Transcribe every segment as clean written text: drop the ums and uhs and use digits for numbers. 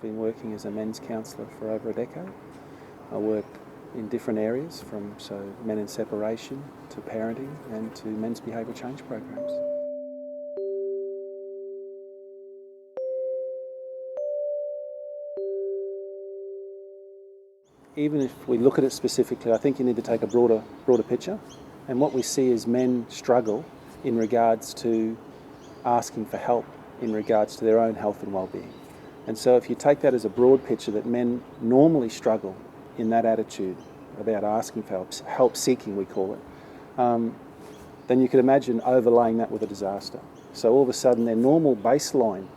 been working as a men's counsellor for over a decade. I work in different areas, from men in separation to parenting and to men's behaviour change programs. Even if we look at it specifically, I think you need to take a broader picture. And what we see is men struggle in regards to asking for help in regards to their own health and well-being. And so if you take that as a broad picture, that men normally struggle in that attitude about asking for help seeking we call it, then you could imagine overlaying that with a disaster. So all of a sudden their normal baseline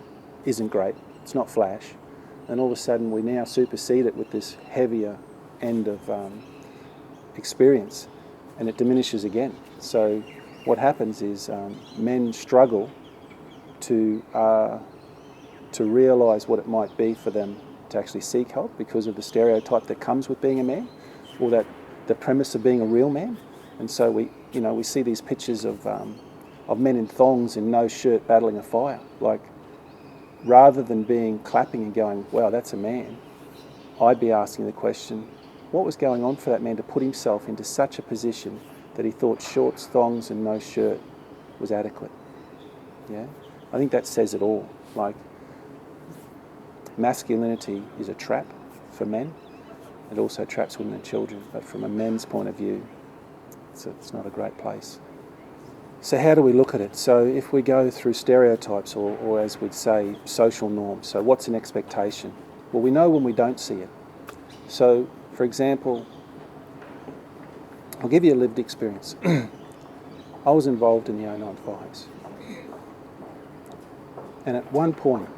isn't great, it's not flash, and all of a sudden we now supersede it with this heavier end of experience, and it diminishes again. So what happens is men struggle to realise what it might be for them to actually seek help because of the stereotype that comes with being a man, or that the premise of being a real man. And so we see these pictures of men in thongs in no shirt battling a fire. Like, rather than clapping and going, wow, that's a man, I'd be asking the question, what was going on for that man to put himself into such a position that he thought shorts, thongs and no shirt was adequate? Yeah, I think that says it all. Like, masculinity is a trap for men. It also traps women and children, but from a men's point of view, it's not a great place. So how do we look at it? So if we go through stereotypes, or as we'd say, social norms, so what's an expectation? Well, we know when we don't see it. So, for example, I'll give you a lived experience. I was involved in the 095 fires. And at one point,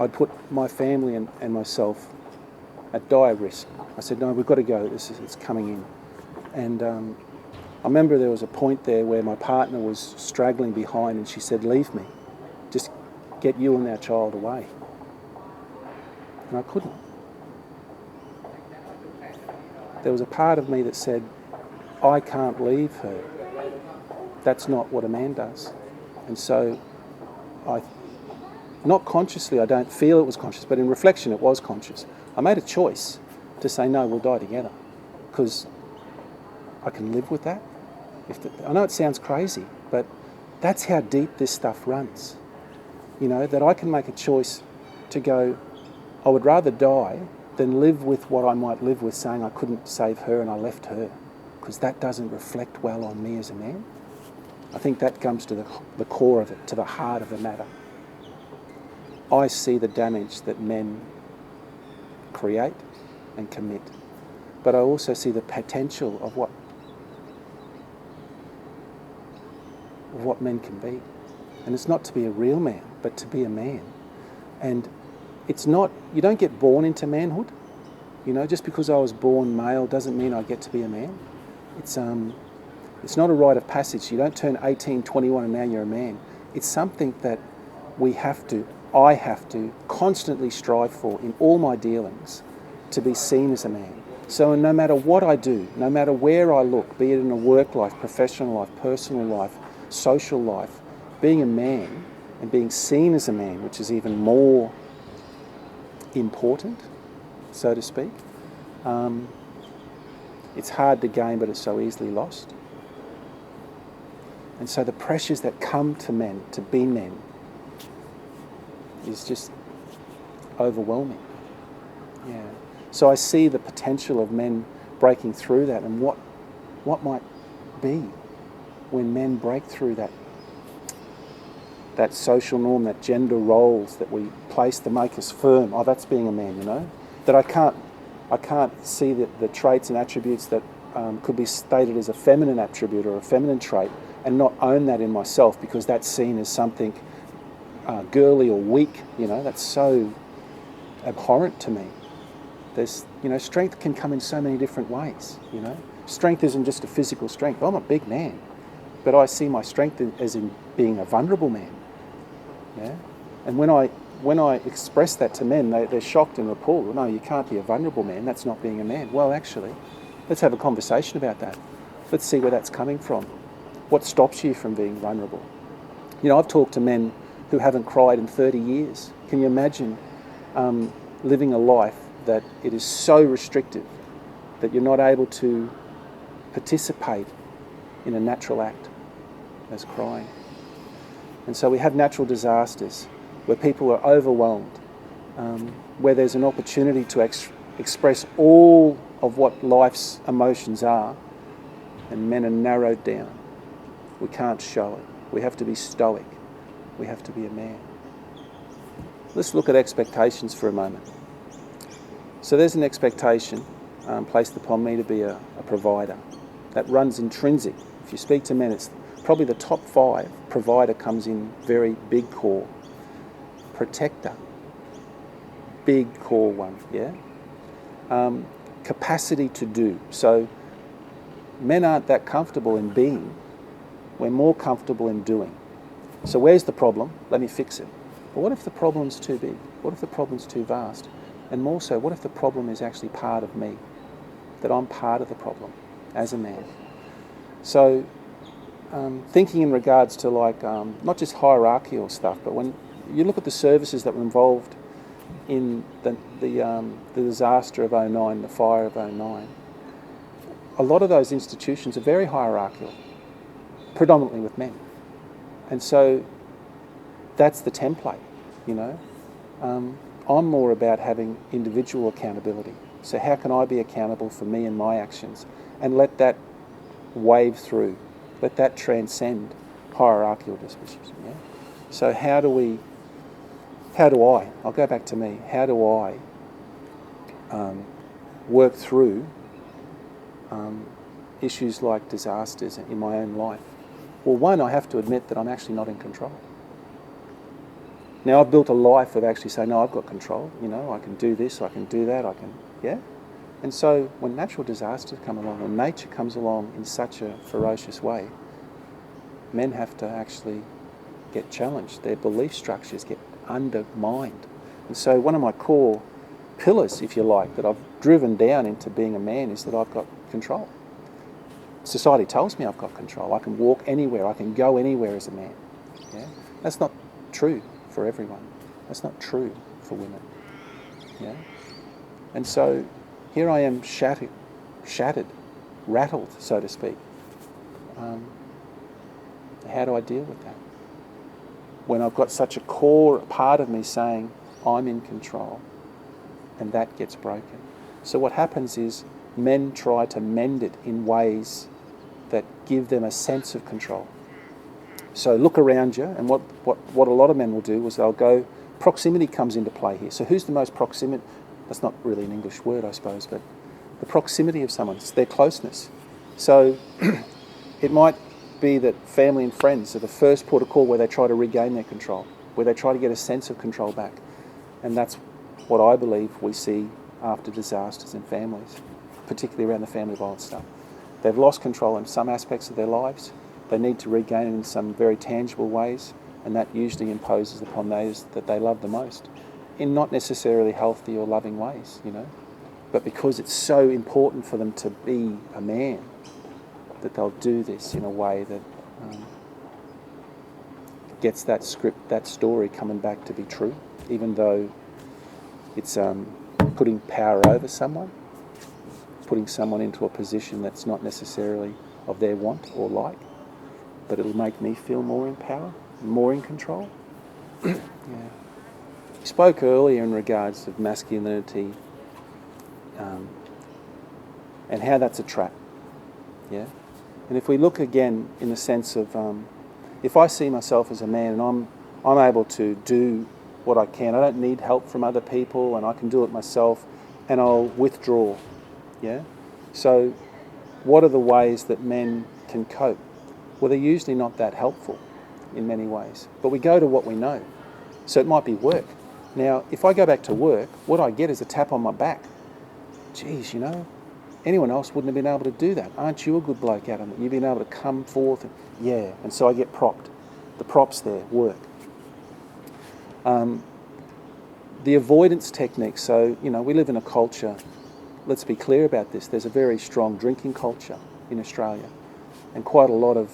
I'd put my family and myself at dire risk. I said, no, we've got to go, it's coming in. And I remember there was a point there where my partner was straggling behind and she said, leave me, just get you and our child away. And I couldn't. There was a part of me that said, I can't leave her. That's not what a man does. And so not consciously, I don't feel it was conscious, but in reflection it was conscious. I made a choice to say, no, we'll die together, because I can live with that. I know it sounds crazy, but that's how deep this stuff runs. You know, that I can make a choice to go, I would rather die than live with what I might live with, saying I couldn't save her and I left her, because that doesn't reflect well on me as a man. I think that comes to the core of it, to the heart of the matter. I see the damage that men create and commit, but I also see the potential of what men can be. And it's not to be a real man, but to be a man. And it's not, you don't get born into manhood. You know, just because I was born male doesn't mean I get to be a man. It's not a rite of passage. You don't turn 18, 21 and now you're a man. It's something that I have to constantly strive for in all my dealings, to be seen as a man. So no matter what I do, no matter where I look, be it in a work life, professional life, personal life, social life, being a man and being seen as a man, which is even more important, so to speak, it's hard to gain, but it's so easily lost. And so the pressures that come to men to be men is just overwhelming. Yeah. So I see the potential of men breaking through that, and what might be when men break through that social norm, that gender roles that we place to make us firm. Oh, that's being a man, you know. That I can't see the traits and attributes that could be stated as a feminine attribute or a feminine trait, and not own that in myself, because that's seen as something girly or weak. You know, that's so abhorrent to me. There's, you know, strength can come in so many different ways. You know, strength isn't just a physical strength. I'm a big man, but I see my strength as in being a vulnerable man. Yeah, and when I express that to men, they're shocked and appalled. No, you can't be a vulnerable man. That's not being a man. Well, actually, let's have a conversation about that. Let's see where that's coming from. What stops you from being vulnerable? You know, I've talked to men who haven't cried in 30 years. Can you imagine living a life that it is so restrictive that you're not able to participate in a natural act as crying. And so we have natural disasters where people are overwhelmed, where there's an opportunity to express all of what life's emotions are, and men are narrowed down. We can't show it. We have to be stoic. We have to be a man. Let's look at expectations for a moment. So there's an expectation placed upon me to be a provider. That runs intrinsic. If you speak to men, it's probably the top 5. Provider comes in very big core. Protector, big core one, yeah? Capacity to do. So men aren't that comfortable in being. We're more comfortable in doing. So where's the problem? Let me fix it. But what if the problem's too big? What if the problem's too vast? And more so, what if the problem is actually part of me? That I'm part of the problem as a man. So thinking in regards to not just hierarchical stuff, but when you look at the services that were involved in the disaster of 2009, the fire of 2009, a lot of those institutions are very hierarchical, predominantly with men. And so that's the template, you know. I'm more about having individual accountability. So how can I be accountable for me and my actions and let that wave through, let that transcend hierarchical disposition, yeah? So how do I, I'll go back to me, how do I work through issues like disasters in my own life? Well, one, I have to admit that I'm actually not in control. Now, I've built a life of actually saying, no, I've got control, you know, I can do this, I can do that, yeah? And so when natural disasters come along, when nature comes along in such a ferocious way, men have to actually get challenged. Their belief structures get undermined. And so one of my core pillars, if you like, that I've driven down into being a man is that I've got control. Society tells me I've got control. I can walk anywhere. I can go anywhere as a man. Yeah? That's not true for everyone. That's not true for women. Yeah? And so here I am shattered, rattled, so to speak. How do I deal with that? When I've got such a core part of me saying, I'm in control, and that gets broken. So what happens is men try to mend it in ways that give them a sense of control. So look around you, and what a lot of men will do is they'll go, proximity comes into play here. So who's the most proximate? That's not really an English word, I suppose, but the proximity of someone, it's their closeness. So it might be that family and friends are the first port of call where they try to regain their control, where they try to get a sense of control back. And that's what I believe we see after disasters in families, particularly around the family violence stuff. They've lost control in some aspects of their lives. They need to regain it in some very tangible ways, and that usually imposes upon those that they love the most, in not necessarily healthy or loving ways, you know. But because it's so important for them to be a man, that they'll do this in a way that gets that script, that story coming back to be true, even though it's putting power over someone, putting someone into a position that's not necessarily of their want or like, but it'll make me feel more in power, more in control. Yeah. We spoke earlier in regards of masculinity and how that's a trap. Yeah. And if we look again in the sense of, if I see myself as a man and I'm able to do what I can, I don't need help from other people and I can do it myself, and I'll withdraw. Yeah. So what are the ways that men can cope? Well, they're usually not that helpful in many ways, but we go to what we know. So it might be work. Now, if I go back to work, what I get is a tap on my back. Geez, you know, anyone else wouldn't have been able to do that. Aren't you a good bloke, Adam? You've been able to come forth and, yeah, and so I get propped. The prop's there, work. The avoidance technique. So, you know, we live in a culture, let's be clear about this, there's a very strong drinking culture in Australia, and quite a lot of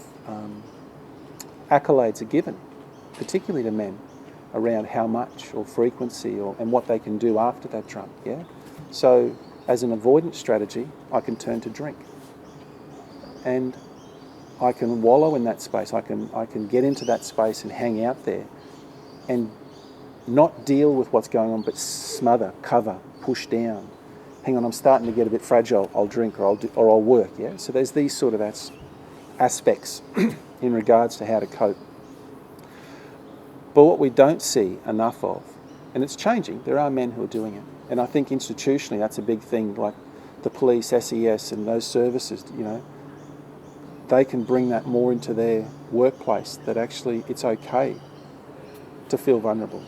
accolades are given, particularly to men, around how much or frequency and what they can do after that drunk, yeah? So as an avoidance strategy, I can turn to drink. And I can wallow in that space. I can get into that space and hang out there and not deal with what's going on, but smother, cover, push down. Hang on, I'm starting to get a bit fragile. I'll drink or I'll work, yeah? So there's these sort of aspects in regards to how to cope. But what we don't see enough of, and it's changing, there are men who are doing it. And I think institutionally that's a big thing, like the police, SES and those services, you know, they can bring that more into their workplace, that actually it's okay to feel vulnerable.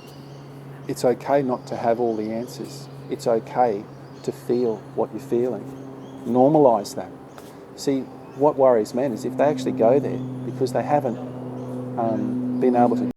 It's okay not to have all the answers. It's okay to feel what you're feeling. Normalise that. See, what worries men is if they actually go there because they haven't been able to